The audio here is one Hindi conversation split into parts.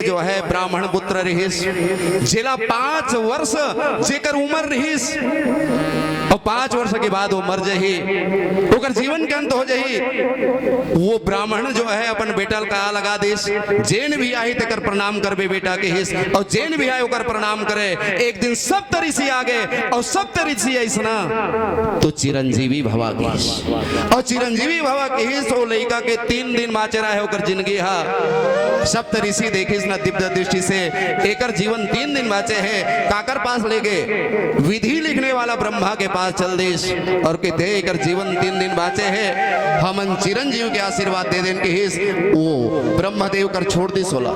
जो है ब्राह्मण पुत्र रहीस, जिला 5 वर्ष जेकर उम्र रहीस और 5 वर्ष के बाद वो मर जही, ओकर जीवन के अंत हो जही। वो ब्राह्मण जो है अपन बेटा का लगा देश, जेन भी आई तेकर प्रणाम करबे बेटा के हिस, और जेन भी आए ओकर प्रणाम करे। एक दिन सब तरीसी आ गए और सब तरीसी ऐसना तो चिरंजीवी भवा के हिस, और चिरंजीवी भवा के हिस वो लड़का के 3 दिन बाचे रहे ओकर जिंदगी हा। सब तरीसी देखिस ना दिव्य दृष्टि से एकर जीवन 3 दिन बाचे है। काकर पास ले गए, विधि लिखने वाला ब्रह्मा के पास चल देश और कहते एकर जीवन 3 दिन बाचे है, हमन चिरंजीव के आशीर्वाद दे देन के हिस। वो ब्रह्मदेव कर छोड़ दी सोला,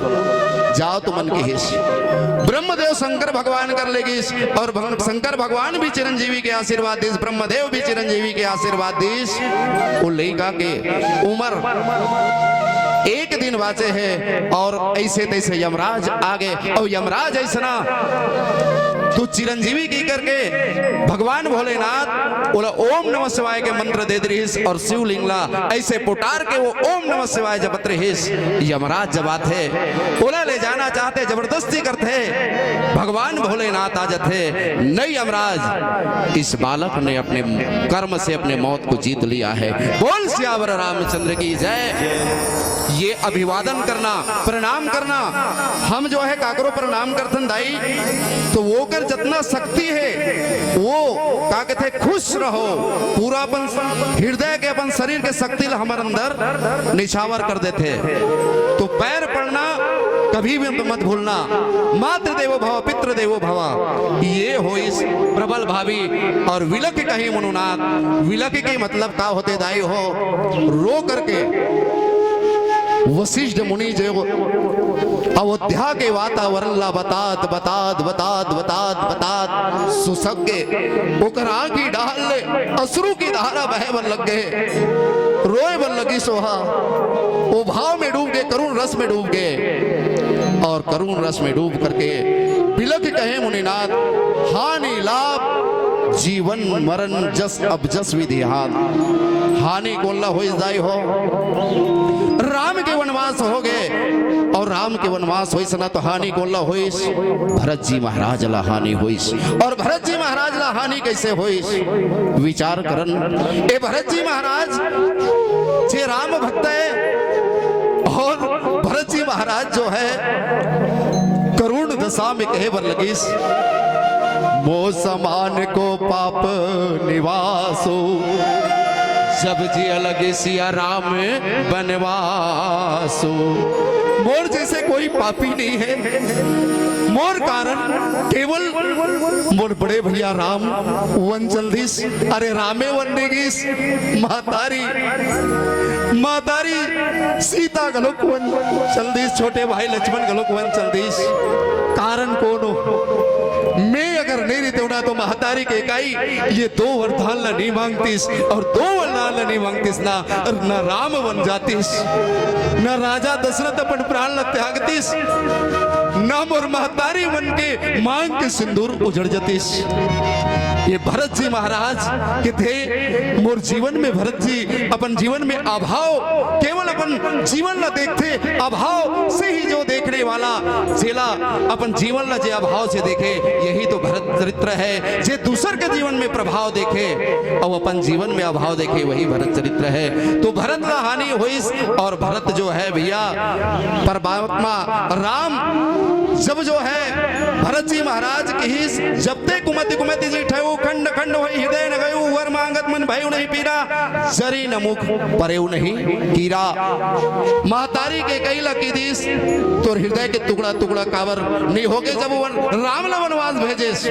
जाओ तुमन के हिस। ब्रह्मदेव शंकर भगवान कर लेगिस और शंकर भगवान भी चिरंजीवी के आशीर्वाद दिस, ब्रह्मदेव भी चिरंजीवी के आशीर्वाद दिस। वो लड़का के उम्र 1 दिन बाचे है और ऐसे तैसे यमराज आ गए। और यमराज ऐसा तू चिरंजीवी की करके भगवान भोलेनाथ बोला ओम नमः शिवाय के मंत्र दे रहीस और शिवलिंगला ऐसे पुटार के वो ओम नमः शिवाय जपत रहीस। यमराज जबात है बोला ले जाना चाहते, जबरदस्ती करते, भगवान भोलेनाथ आ जाते। नहीं यमराज, इस बालक ने अपने कर्म से अपने मौत को जीत लिया है। बोल सियावर रामचंद्र की जय। ये अभिवादन करना, प्रणाम करना, हम जो है काकरो प्रणाम करथन दाई तो वो कर जितना शक्ति है वो का कहते खुश रहो, पूरा अपन हृदय के अपन शरीर के शक्ति हमारे अंदर निछावर कर देते। तो पैर पड़ना कभी भी मत भूलना। मातृ देवो भव पितृ देवो भव, ये हो इस प्रबल भावी। और विलक कहीं मनुनाथ, विलक के मतलब का होते दाई हो रो करके वशिष्ठ मुनि जो अयोध्या के वातावरण ला बतात बतात बतात बतात बतात सुसगे ओकर आंखी डाल ले अश्रु की धारा बहे बन लग गए, रोए बन लगी सोहा। वो भाव में डूब गए, करुण रस में डूब गए और करुण रस में डूब करके बिलख कहे मुनिनाथ, हानि लाभ जीवन मरण जस अब जस विधि हाथ। हानि कोल्ला हो जाई हो, राम के वनवास हो गए और राम के वनवास होइस ना तो हानि कोल्ला होइस, भरत जी महाराज ला हानि होइस। और भरत जी महाराज ला हानि कैसे होइस विचार करन। ए भरत जी महाराज जे राम भक्त है और भरत जी महाराज जो है करुण दशा में कहे बर लगिस, मो समान को पाप निवासो जब जी अलग सिया राम बनवासो। मोर जैसे कोई पापी नहीं है, मोर कारण केवल मोर बड़े भैया राम वन जल्दीस, अरे रामे वन नेगिस, मातारी सीता गलोक वन जल्दीस, छोटे भाई लक्ष्मण गलोक वन जल्दीस। कारण कौन हो? मैं अगर नहीं रहते होना तो महतारी के इकाई ये 2 वरदान ला नहीं मांगतीस और 2 वरदान ला नहीं मांगतीस ना, न राम बन जातीस, न राजा दशरथ अपन प्राण ला त्यागतीस, न मोर महतारी बन के मांग के सिंदूर उजड़ जातीस। ये भरत जी महाराज के थे मोर जीवन में, भरत जी अपन जीवन में अभाव केवल अपन जीवन ला देखते, अभाव से ही जो देखने वाला जेला अपन जीवन ला जे अभाव से देखे, यही तो भरत चरित्र है। जे दूसर के जीवन में प्रभाव देखे और अपन जीवन में अभाव देखे, वही भरत चरित्र है। तो भरत ला हानि होइस और भरत जो है भैया परमात्मा राम जब जो है भरत जी महाराज की जब ते कुमति कुमति जी ठयो खंड खंड होई हृदय न गयो, वर मांगत मन भयउ नहीं पीरा, जरी न मुख परेउ नहीं कीरा। महतारी के कैला की दिस तोर हृदय के टुकड़ा टुकड़ा काबर नहीं होगे, जब राम ला वनवास भेजेस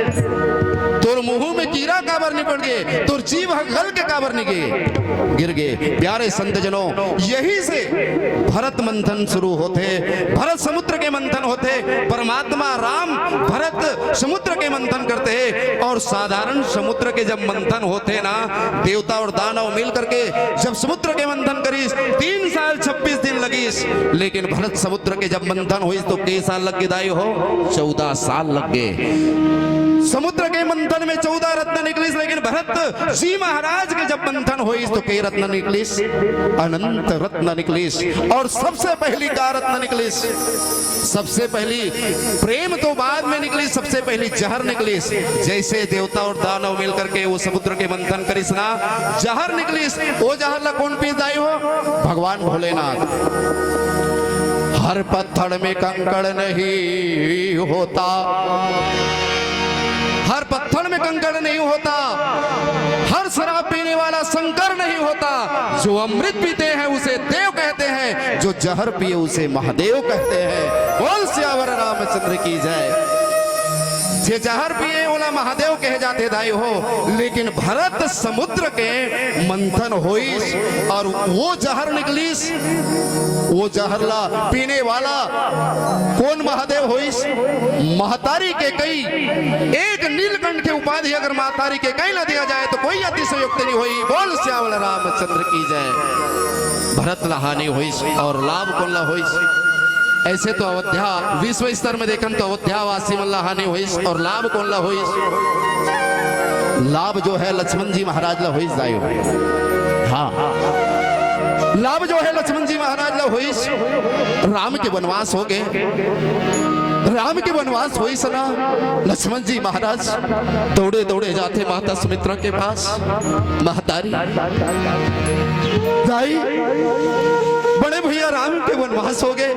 तोर मुंह में कीड़ा काबर नहीं पड़ गए, तोर जीव गल के काबर नहीं गए गिर गए। प्यारे संत जनों, यही से भरत मंथन शुरू होते, भरत समुद्र के मंथन होते, परमात्मा राम भरत समुद्र के मंथन करते हैं। और साधारण समुद्र के जब मंथन होते ना, देवता और दानव मिल करके जब समुद्र के मंथन करीस 3 साल 26 दिन लगीस, लेकिन भरत समुद्र के जब मंथन हुई तो कई साल लग गए दाई हो, 14 साल लग गए। समुद्र के मंथन में 14 रत्न निकलिस, लेकिन भरत जी महाराज के जब मंथन हुई तो कई रत्न निकलिस, अनंत रत्न निकलिस। और सबसे पहली का रत्न निकलिस, सबसे पहली प्रेम तो बाद में निकली, सबसे पहली जहर निकलिस। जैसे देवता और दानव मिलकर के वो समुद्र के मंथन करिस ना, जहर निकलिस। वो जहर ला कौन पी जाई हो? भगवान भोलेनाथ। हर पत्थर में कंकड़ नहीं होता, हर पत्थर में कंकड़ नहीं होता, हर शराब पीने वाला शंकर नहीं होता। जो अमृत पीते हैं उसे देव कहते हैं, जो जहर पिए उसे महादेव कहते हैं। बोल सियावर रामचंद्र की जय। जे जहर पिए ओला महादेव कहे जाते दाई हो, लेकिन भरत समुद्र के मंथन होइस और वो जहर निकलिस। वो जहरला पीने वाला कौन महादेव होइस? महतारी के कई। एक नीलकंठ के उपाधि अगर महतारी के कई न दिया जाए तो कोई अतिशयोक्ति नहीं हुई। बोल श्यावल रामचंद्र की जय। भरत लहानी होइस और लाभ कौन ला होइस? ऐसे तो अयोध्या विश्व स्तर में देखन तो अयोध्या वासी मल्ला हानि होइस और लाभ कौन ला होइस? लाभ जो है लक्ष्मण जी महाराज ला होइस जायो। हाँ, लाभ जो है लक्ष्मण जी महाराज ला होइस। राम के वनवास हो गए, राम के वनवास हुई सना। लक्ष्मण जी महाराज दौड़े दौड़े जाते माता सुमित्रा के पास। महतारी दाई, बड़े भैया राम के वनवास हो गए,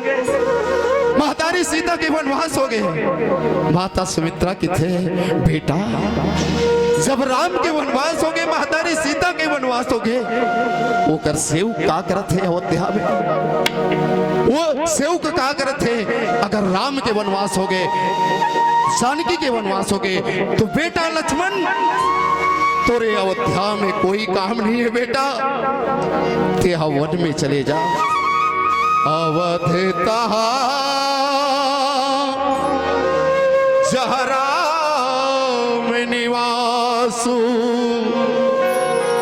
महतारी सीता के वनवास हो गए। माता सुमित्रा किथे? बेटा, जब राम के वनवास हो गए, महतारी सीता के वनवास हो गए, वो कर सेव का करत है अयोध्या में? वो सेव का करत है? अगर राम के वनवास हो गए, जानकी के वनवास हो गए, तो बेटा लक्ष्मण तोरे अयोध्या में कोई काम नहीं है। बेटा ते वन में चले जा। अवध तहा जहराम निवासु,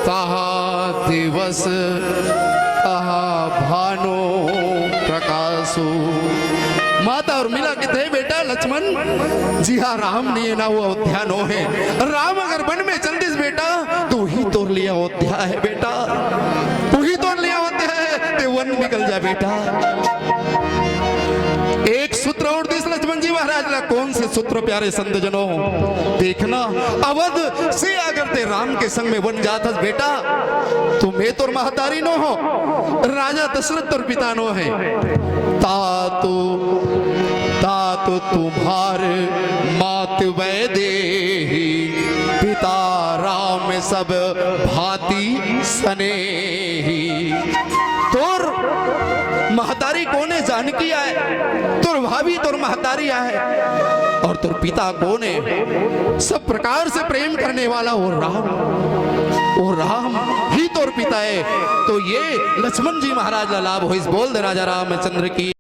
तहा दिवस तहा भानो प्रकाशु। माता और मिला के थे बेटा लक्ष्मण। जी हाँ, राम ने ना वो अयोध्या नो है। राम अगर वन में चल दिस बेटा तो ही तोड़ लिया अयोध्या है बेटा, तू ही तोड़ लिया अयोध्या है, ते वन निकल जा बेटा। एक सूत्र और दिस लक्ष्मण जी महाराज ला। कौन से सूत्र प्यारे संत जनों? देखना, अवध से अगर ते राम के संग में वन जाता बेटा तो मैं तो महतारी नो हो, राजा दशरथ तोर पिता नो है। तातो तुम्हार मात वैदेही, पिता राम सब भांति स्नेही। तोर महतारी कौन है? जानकी आए, तोर भाभी तोर महतारी आए, और तोर पिता कौन है? सब प्रकार से प्रेम करने वाला वो राम ही तोर पिता है। तो ये लक्ष्मण जी महाराज ला लाभ हो। इस बोल दे राजा रामचंद्र की।